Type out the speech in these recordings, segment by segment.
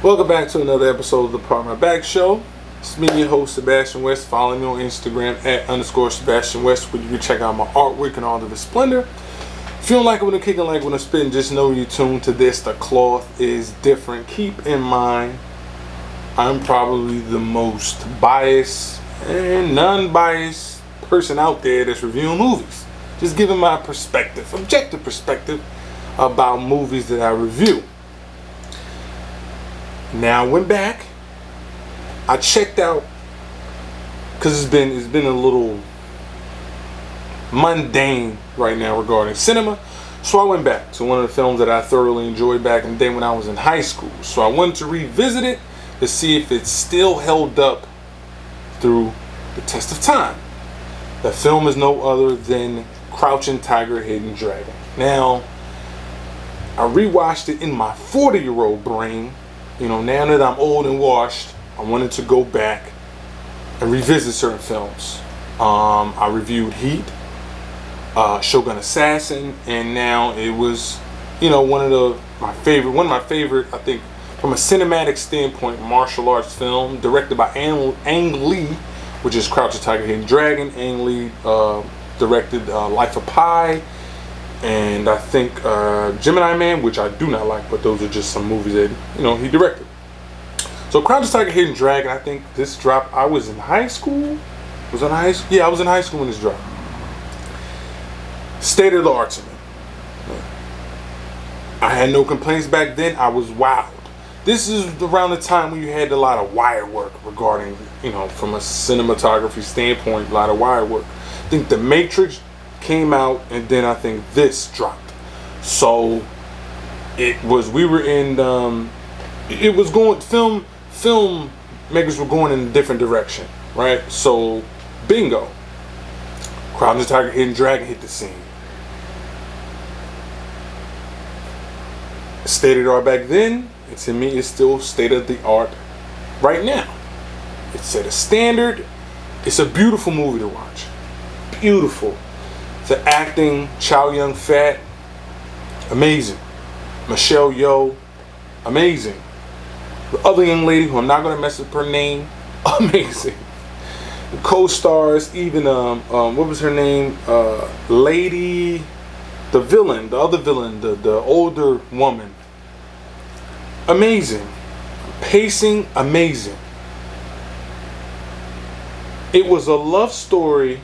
Welcome back to another episode of the Part My Back Show. It's me, your host, Sebastian West. Follow me on Instagram @_Sebastian West, where you can check out my artwork and all of its splendor. If you don't like it when I'm kicking, like when I'm spitting, just know you're tuned to this. The cloth is different. Keep in mind, I'm probably the most biased and non-biased person out there that's reviewing movies. Just giving my perspective, objective perspective about movies that I review. Now I went back, I checked out, because it's been a little mundane right now regarding cinema. So I went back to one of the films that I thoroughly enjoyed back in the day when I was in high school. So I wanted to revisit it to see if it still held up through the test of time. The film is no other than Crouching Tiger, Hidden Dragon. Now, I rewatched it in my 40-year-old brain. You know, now that I'm old and washed, I wanted to go back and revisit certain films. I reviewed Heat, Shogun Assassin, and now it was, one of my favorite, I think, from a cinematic standpoint, martial arts film directed by Ang Lee, which is Crouching Tiger, Hidden Dragon. Ang Lee directed Life of Pi, and I think Gemini Man, which I do not like, but those are just some movies that he directed. So Crouching Tiger, Hidden Dragon, I think this dropped. I was in high school. Yeah, I was in high school when this dropped. State of the art to me. I had no complaints back then. I was wowed. This is around the time when you had a lot of wire work regarding, from a cinematography standpoint, a lot of wire work. I think The Matrix came out, and then I think this dropped. So it was film makers were going in a different direction, right? So bingo, Crouching Tiger, Hidden Dragon hit the scene. State of the art back then, and to me it's still state of the art right now. It set a standard. It's a beautiful movie to watch. Beautiful. The acting, Chow Yun-fat, amazing. Michelle Yeoh, amazing. The other young lady, who I'm not going to mess up her name, amazing. The co-stars, even, what was her name? Lady, the villain, the other villain, the older woman, amazing. Pacing, amazing. It was a love story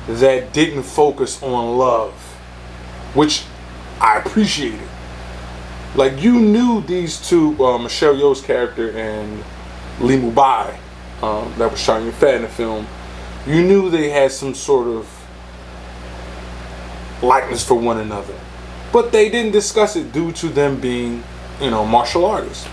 that didn't focus on love, which I appreciated. Like, you knew these two, Michelle Yeoh's character and Lee Mubai, that was Chow Yun-fat in the film, you knew they had some sort of likeness for one another. But they didn't discuss it due to them being, martial artists.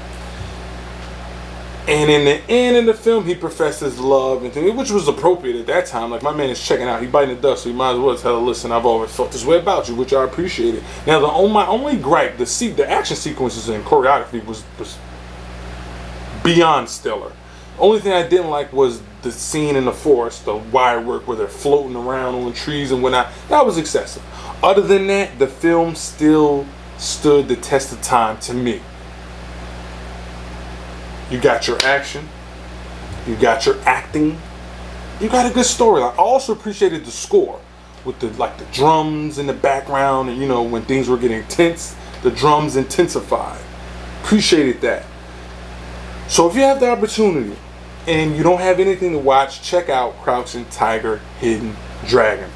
And in the end of the film, he professed his love, and things, which was appropriate at that time. Like, my man is checking out. He biting the dust, so he might as well tell her, listen, I've always felt this way about you, which I appreciated. Now, my only gripe, the action sequences and choreography was beyond stellar. Only thing I didn't like was the scene in the forest, the wire work where they're floating around on trees and whatnot. That was excessive. Other than that, the film still stood the test of time to me. You got your action, you got your acting, you got a good storyline. I also appreciated the score with the drums in the background, and when things were getting tense, the drums intensified. Appreciated that. So if you have the opportunity and you don't have anything to watch, check out Crouching Tiger, Hidden Dragon.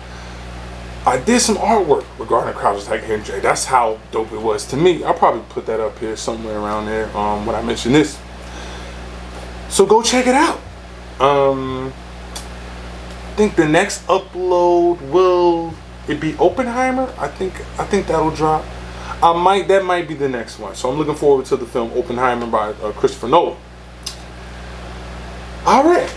I did some artwork regarding Crouching Tiger, Hidden Dragon. That's how dope it was to me. I'll probably put that up here somewhere around there when I mention this. So go check it out. I think the next upload will it be Oppenheimer? I think that'll drop. That might be the next one. So I'm looking forward to the film Oppenheimer by Christopher Nolan. All right.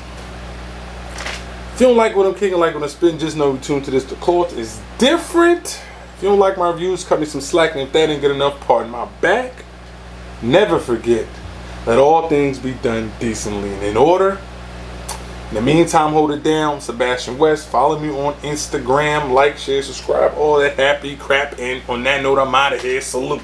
If you don't like what I'm kicking, like what I'm spitting, just know you're tuned to this. The cloth is different. If you don't like my reviews, cut me some slack, and if that ain't good enough, pardon my back. Never forget, let all things be done decently and in order. In the meantime, hold it down. Sebastian West. Follow me on Instagram. Like, share, subscribe, all that happy crap. And on that note, I'm out of here. Salute.